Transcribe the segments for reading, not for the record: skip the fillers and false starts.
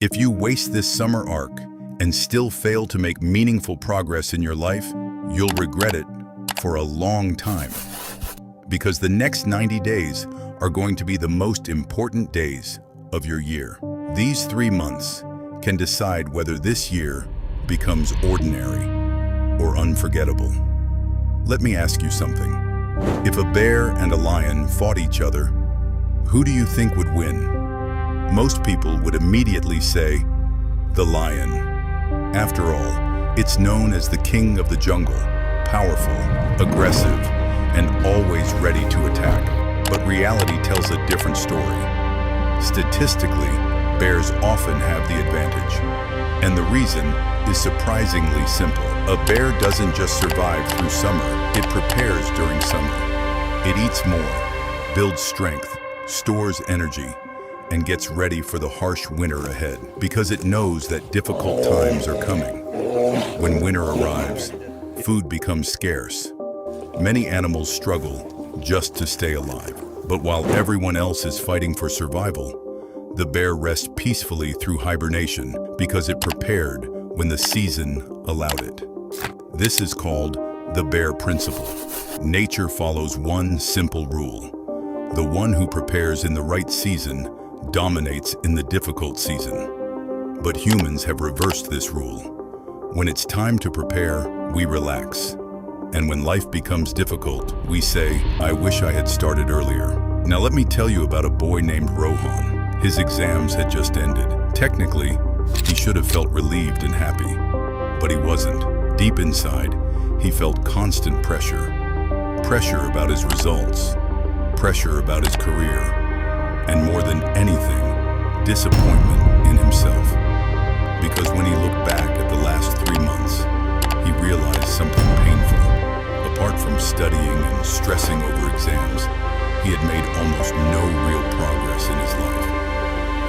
If you waste this summer arc and still fail to make meaningful progress in your life, you'll regret it for a long time. Because the next 90 days are going to be the most important days of your year. These 3 months can decide whether this year becomes ordinary or unforgettable. Let me ask you something. If a bear and a lion fought each other, who do you think would win? Most people would immediately say, the lion. After all, it's known as the king of the jungle, powerful, aggressive, and always ready to attack. But reality tells a different story. Statistically, bears often have the advantage. And the reason is surprisingly simple. A bear doesn't just survive through summer, it prepares during summer. It eats more, builds strength, stores energy, and gets ready for the harsh winter ahead, because it knows that difficult times are coming. When winter arrives, food becomes scarce. Many animals struggle just to stay alive. But while everyone else is fighting for survival, the bear rests peacefully through hibernation because it prepared when the season allowed it. This is called the bear principle. Nature follows one simple rule. The one who prepares in the right season dominates in the difficult season. But humans have reversed this rule. When it's time to prepare, we relax. And when life becomes difficult, we say, I wish I had started earlier. Now let me tell you about a boy named Rohan. His exams had just ended. Technically, he should have felt relieved and happy. But he wasn't. Deep inside, he felt constant pressure. Pressure about his results. Pressure about his career. And more than anything, disappointment in himself. Because when he looked back at the last 3 months, he realized something painful. Apart from studying and stressing over exams, he had made almost no real progress in his life.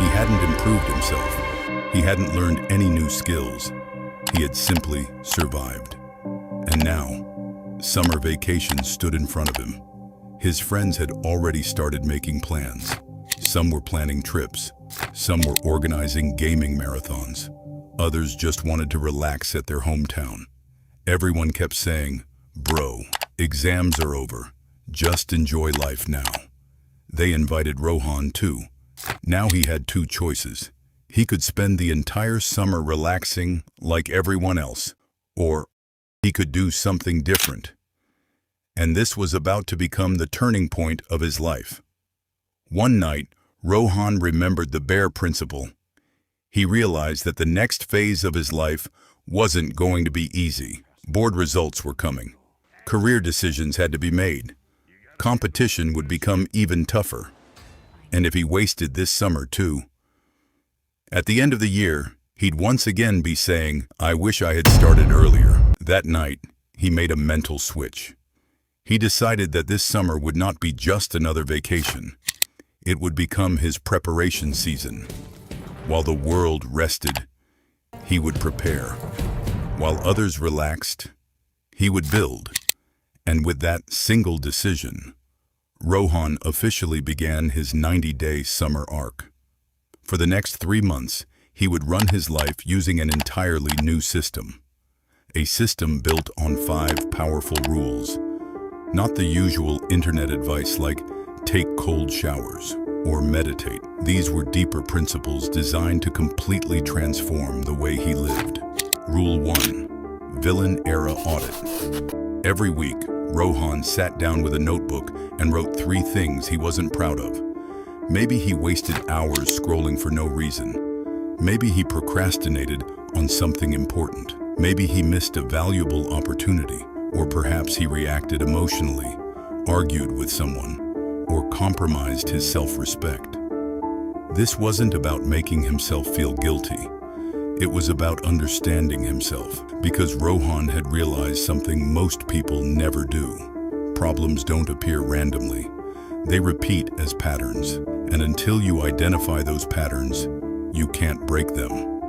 He hadn't improved himself. He hadn't learned any new skills. He had simply survived. And now, summer vacation stood in front of him. His friends had already started making plans. Some were planning trips. Some were organizing gaming marathons. Others just wanted to relax at their hometown. Everyone kept saying, bro, exams are over. Just enjoy life now. They invited Rohan too. Now he had 2 choices. He could spend the entire summer relaxing like everyone else, or he could do something different. And this was about to become the turning point of his life. One night, Rohan remembered the bear principle. He realized that the next phase of his life wasn't going to be easy. Board results were coming. Career decisions had to be made. Competition would become even tougher. And if he wasted this summer too, at the end of the year, he'd once again be saying, I wish I had started earlier. That night, he made a mental switch. He decided that this summer would not be just another vacation. It would become his preparation season. While the world rested, he would prepare. While others relaxed, he would build. And with that single decision, Rohan officially began his 90-day summer arc. For the next 3 months, he would run his life using an entirely new system. A system built on 5 powerful rules. Not the usual internet advice like take cold showers or meditate. These were deeper principles designed to completely transform the way he lived. Rule 1. Villain Era Audit. Every week, Rohan sat down with a notebook and wrote 3 things he wasn't proud of. Maybe he wasted hours scrolling for no reason. Maybe he procrastinated on something important. Maybe he missed a valuable opportunity. Or perhaps he reacted emotionally, argued with someone, or compromised his self-respect. This wasn't about making himself feel guilty. It was about understanding himself, because Rohan had realized something most people never do. Problems don't appear randomly. They repeat as patterns, and until you identify those patterns, you can't break them.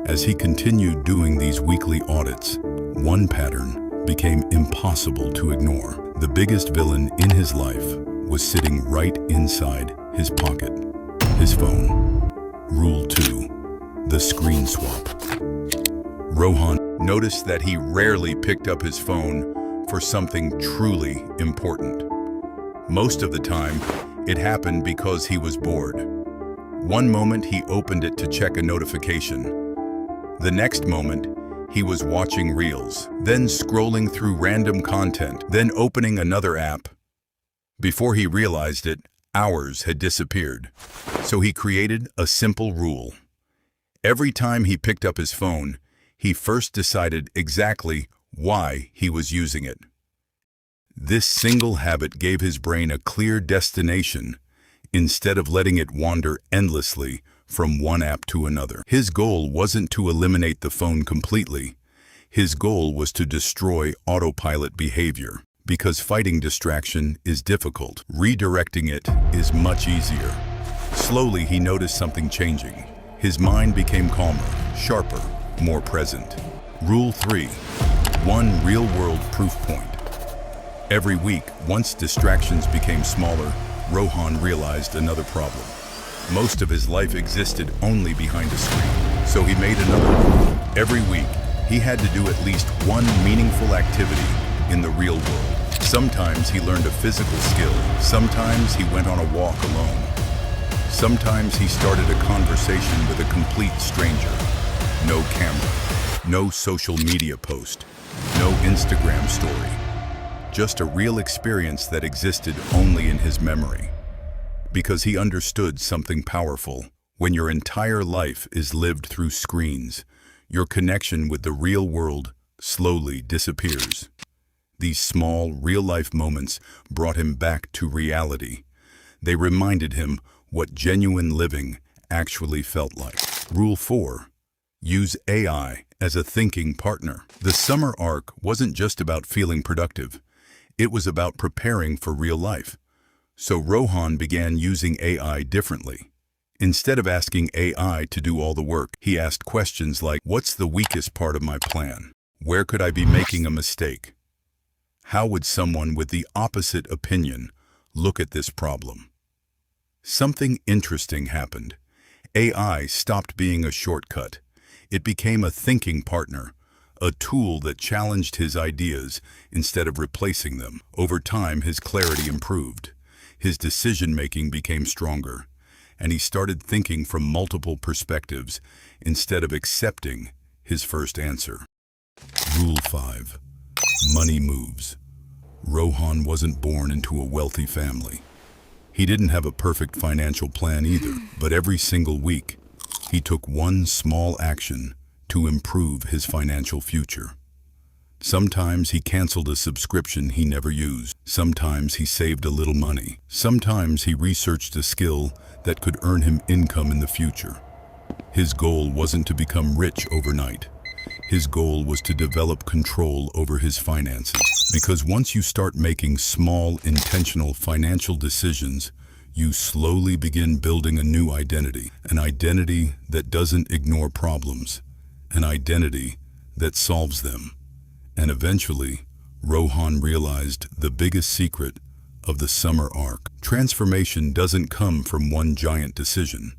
As he continued doing these weekly audits, one pattern became impossible to ignore. The biggest villain in his life was sitting right inside his pocket, his phone. Rule 2. the screen swap. Rohan noticed that he rarely picked up his phone for something truly important. Most of the time, it happened because he was bored. One moment he opened it to check a notification. The next moment, he was watching reels, then scrolling through random content, then opening another app. Before he realized it, hours had disappeared. So he created a simple rule. Every time he picked up his phone, he first decided exactly why he was using it. This single habit gave his brain a clear destination instead of letting it wander endlessly from one app to another. His goal wasn't to eliminate the phone completely. His goal was to destroy autopilot behavior. Because fighting distraction is difficult, redirecting it is much easier. Slowly, he noticed something changing. His mind became calmer, sharper, more present. Rule 3. One real-world proof point. Every week, once distractions became smaller, Rohan realized another problem. Most of his life existed only behind a screen. So he made another rule. Every week, he had to do at least one meaningful activity in the real world. Sometimes he learned a physical skill. Sometimes he went on a walk alone. Sometimes he started a conversation with a complete stranger. No camera, no social media post, no Instagram story. Just a real experience that existed only in his memory. Because he understood something powerful. When your entire life is lived through screens, your connection with the real world slowly disappears. These small, real-life moments brought him back to reality. They reminded him what genuine living actually felt like. Rule 4. Use AI as a thinking partner. The summer arc wasn't just about feeling productive. It was about preparing for real life. So Rohan began using AI differently. Instead of asking AI to do all the work, he asked questions like, what's the weakest part of my plan? Where could I be making a mistake? How would someone with the opposite opinion look at this problem? Something interesting happened. AI stopped being a shortcut. It became a thinking partner, a tool that challenged his ideas instead of replacing them. Over time, his clarity improved. His decision-making became stronger, and he started thinking from multiple perspectives instead of accepting his first answer. Rule 5. Money moves. Rohan wasn't born into a wealthy family. He didn't have a perfect financial plan either, but every single week, he took one small action to improve his financial future. Sometimes he canceled a subscription he never used. Sometimes he saved a little money. Sometimes he researched a skill that could earn him income in the future. His goal wasn't to become rich overnight. His goal was to develop control over his finances. Because once you start making small, intentional financial decisions, you slowly begin building a new identity. An identity that doesn't ignore problems. An identity that solves them. And eventually, Rohan realized the biggest secret of the summer arc. Transformation doesn't come from one giant decision.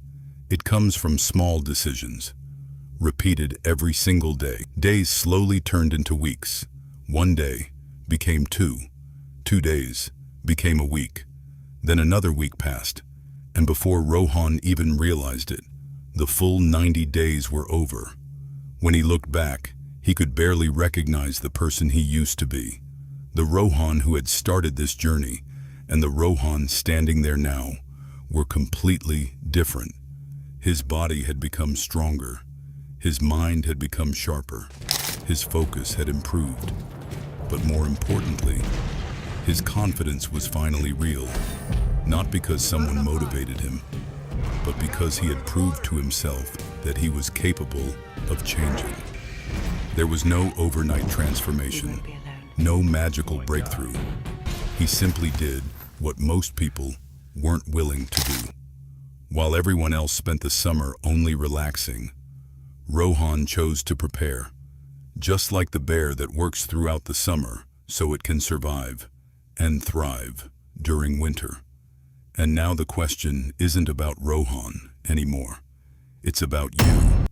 It comes from small decisions, repeated every single day. Days slowly turned into weeks. One day became 2. 2 days became a week. Then another week passed, and before Rohan even realized it, the full 90 days were over. When he looked back, he could barely recognize the person he used to be. The Rohan who had started this journey and the Rohan standing there now were completely different. His body had become stronger. His mind had become sharper. His focus had improved. But more importantly, his confidence was finally real. Not because someone motivated him, but because he had proved to himself that he was capable of changing. There was no overnight transformation, no magical breakthrough. He simply did what most people weren't willing to do. While everyone else spent the summer only relaxing, Rohan chose to prepare. Just like the bear that works throughout the summer so it can survive and thrive during winter. And now the question isn't about Rohan anymore. It's about you.